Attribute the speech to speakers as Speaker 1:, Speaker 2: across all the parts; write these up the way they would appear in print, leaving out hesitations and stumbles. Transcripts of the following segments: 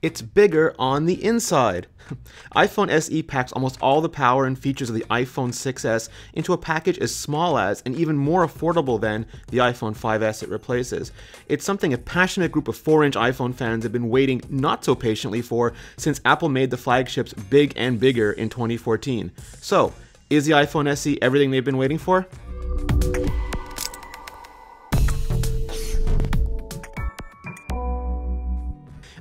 Speaker 1: It's bigger on the inside. iPhone SE packs almost all the power and features of the iPhone 6s into a package as small as and even more affordable than the iPhone 5s it replaces. It's something a passionate group of 4-inch iPhone fans have been waiting not so patiently for since Apple made the flagships big and bigger in 2014. So, is the iPhone SE everything they've been waiting for?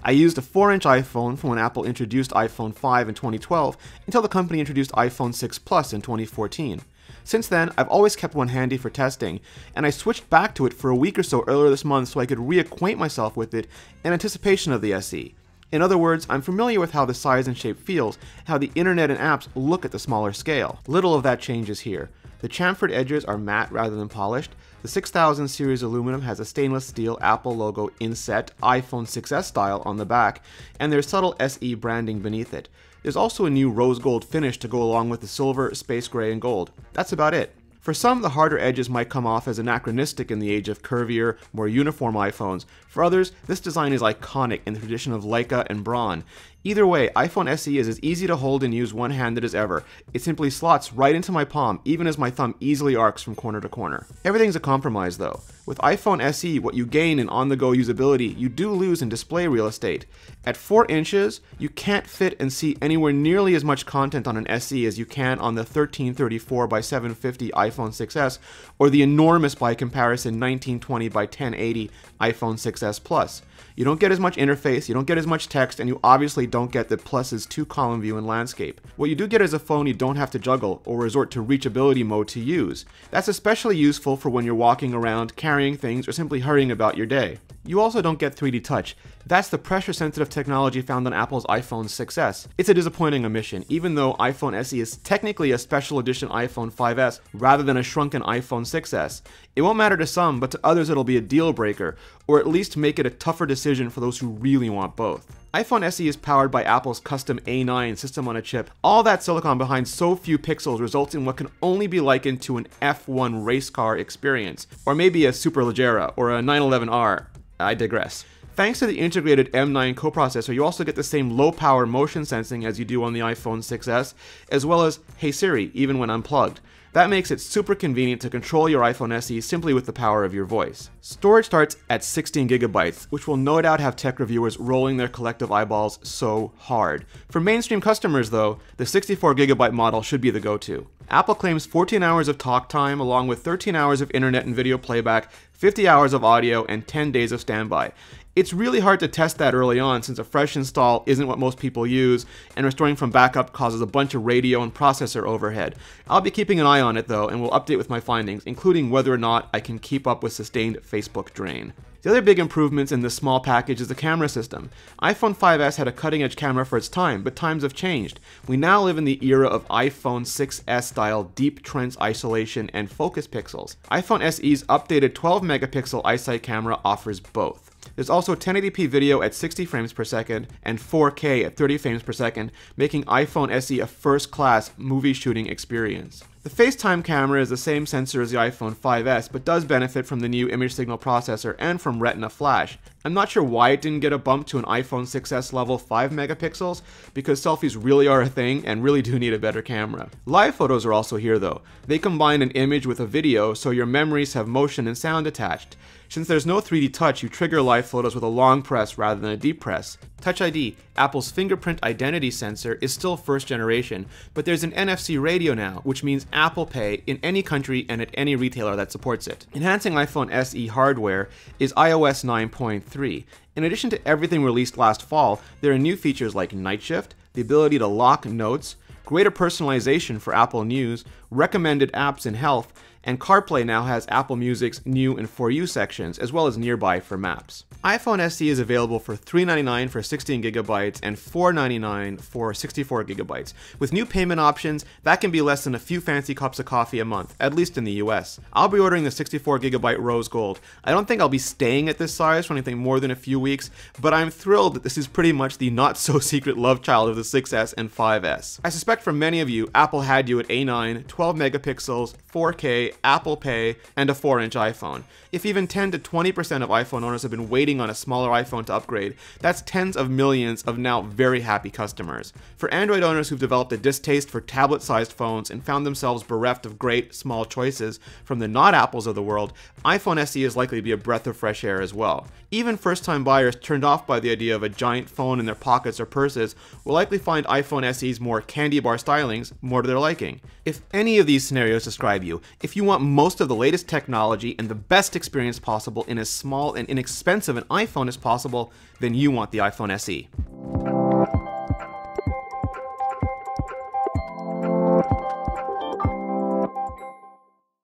Speaker 1: I used a 4-inch iPhone from when Apple introduced iPhone 5 in 2012 until the company introduced iPhone 6 Plus in 2014. Since then, I've always kept one handy for testing, and I switched back to it for a week or so earlier this month so I could reacquaint myself with it in anticipation of the SE. In other words, I'm familiar with how the size and shape feels, how the internet and apps look at the smaller scale. Little of that changes here. The chamfered edges are matte rather than polished. The 6000 series aluminum has a stainless steel Apple logo inset iPhone 6s style on the back, and there's subtle SE branding beneath it. There's also a new rose gold finish to go along with the silver, space gray, and gold. That's about it. For some, the harder edges might come off as anachronistic in the age of curvier, more uniform iPhones. For others, this design is iconic in the tradition of Leica and Braun. Either way, iPhone SE is as easy to hold and use one-handed as ever. It simply slots right into my palm, even as my thumb easily arcs from corner to corner. Everything's a compromise though. With iPhone SE, what you gain in on-the-go usability, you do lose in display real estate. At 4 inches, you can't fit and see anywhere nearly as much content on an SE as you can on the 1334 by 750 iPhone 6s, or the enormous by comparison 1920 by 1080 iPhone 6s Plus. You don't get as much interface, you don't get as much text, and you obviously don't get the Plus's 2-column view and landscape. What you do get is a phone you don't have to juggle or resort to reachability mode to use. That's especially useful for when you're walking around, carrying things, or simply hurrying about your day. You also don't get 3D touch. That's the pressure-sensitive technology found on Apple's iPhone 6s. It's a disappointing omission, even though iPhone SE is technically a special edition iPhone 5s rather than a shrunken iPhone 6s. It won't matter to some, but to others it'll be a deal breaker, or at least make it a tougher decision for those who really want both. iPhone SE is powered by Apple's custom A9 system on a chip. All that silicon behind so few pixels results in what can only be likened to an F1 race car experience, or maybe a Superleggera or a 911R. I digress. Thanks to the integrated M9 coprocessor, you also get the same low-power motion sensing as you do on the iPhone 6s, as well as Hey Siri, even when unplugged. That makes it super convenient to control your iPhone SE simply with the power of your voice. Storage starts at 16 gigabytes, which will no doubt have tech reviewers rolling their collective eyeballs so hard. For mainstream customers though, the 64 gigabyte model should be the go-to. Apple claims 14 hours of talk time along with 13 hours of internet and video playback, 50 hours of audio, and 10 days of standby. It's really hard to test that early on since a fresh install isn't what most people use, and restoring from backup causes a bunch of radio and processor overhead. I'll be keeping an eye on it though, and will update with my findings, including whether or not I can keep up with sustained Facebook drain. The other big improvements in this small package is the camera system. iPhone 5s had a cutting-edge camera for its time, but times have changed. We now live in the era of iPhone 6s style deep trench isolation and focus pixels. iPhone SE's updated 12-megapixel iSight camera offers both. There's also 1080p video at 60 frames per second and 4K at 30 frames per second, making iPhone SE a first-class movie shooting experience. The FaceTime camera is the same sensor as the iPhone 5s, but does benefit from the new image signal processor and from Retina flash. I'm not sure why it didn't get a bump to an iPhone 6s level 5 megapixels, because selfies really are a thing and really do need a better camera. Live photos are also here though. They combine an image with a video, so your memories have motion and sound attached. Since there's no 3D touch, you trigger live photos with a long press rather than a deep press. Touch ID, Apple's fingerprint identity sensor, is still first generation, but there's an NFC radio now, which means Apple Pay in any country and at any retailer that supports it. Enhancing iPhone SE hardware is iOS 9.3. In addition to everything released last fall, there are new features like Night Shift, the ability to lock notes, greater personalization for Apple News, recommended apps in health, and CarPlay now has Apple Music's new and For You sections, as well as Nearby for maps. iPhone SE is available for $399 for 16GB and $499 for 64GB. With new payment options, that can be less than a few fancy cups of coffee a month, at least in the US. I'll be ordering the 64GB rose gold. I don't think I'll be staying at this size for anything more than a few weeks, but I'm thrilled that this is pretty much the not-so-secret love child of the 6S and 5S. I suspect for many of you, Apple had you at A9, 12 megapixels, 4K, Apple Pay, and a 4-inch iPhone. If even 10 to 20% of iPhone owners have been waiting on a smaller iPhone to upgrade, that's tens of millions of now very happy customers. For Android owners who've developed a distaste for tablet-sized phones and found themselves bereft of great, small choices from the not-Apples of the world, iPhone SE is likely to be a breath of fresh air as well. Even first-time buyers turned off by the idea of a giant phone in their pockets or purses will likely find iPhone SE's more candy bar stylings more to their liking. If any of these scenarios describe you, if you want most of the latest technology and the best experience possible in as small and inexpensive an iPhone as possible, then you want the iPhone SE.